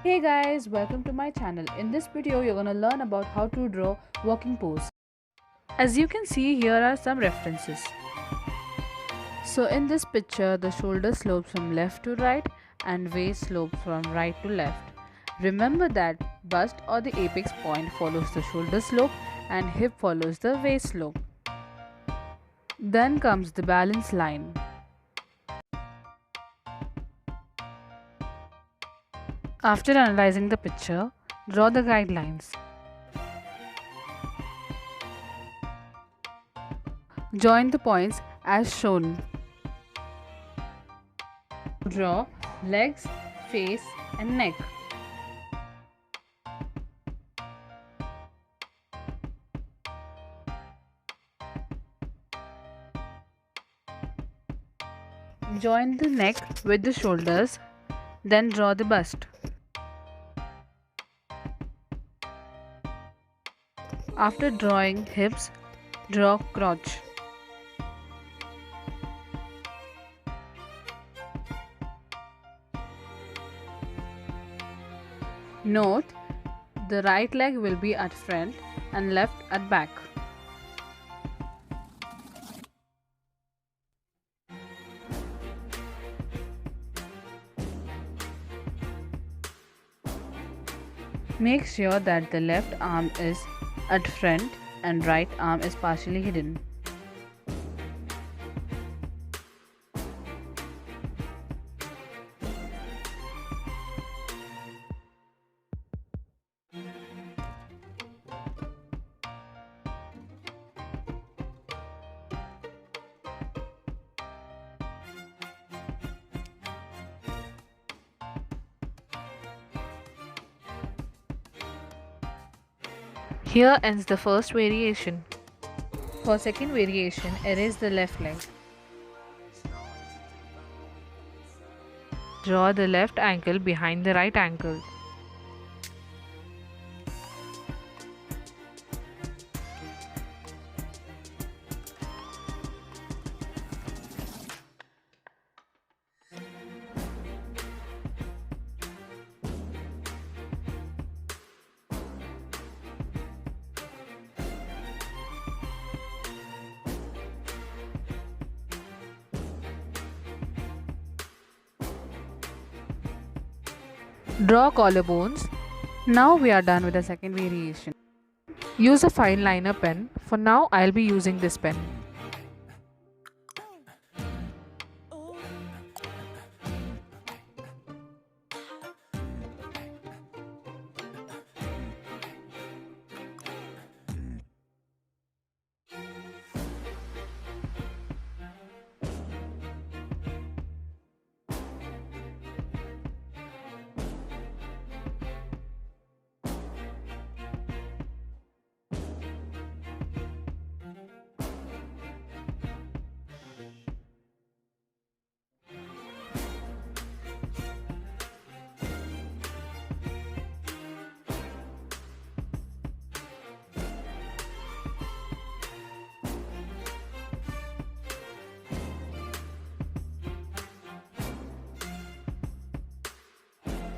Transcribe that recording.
Hey guys, welcome to my channel. In this video, you're gonna learn about how to draw walking pose. As you can see, here are some references. So in this picture, the shoulder slopes from left to right and waist slopes from right to left. Remember that bust or the apex point follows the shoulder slope and hip follows the waist slope. Then comes the balance line. After analyzing the picture, draw the guidelines. Join the points as shown. Draw legs, face and neck. Join the neck with the shoulders, then draw the bust. After drawing hips, draw crotch. Note, the right leg will be at front and left at back. Make sure that the left arm is at front and right arm is partially hidden. Here ends the first variation. For second variation, erase the left leg. Draw the left ankle behind the right ankle. Draw collarbones. Now we are done with the second variation. Use a fine liner pen. For now, I'll be using this pen.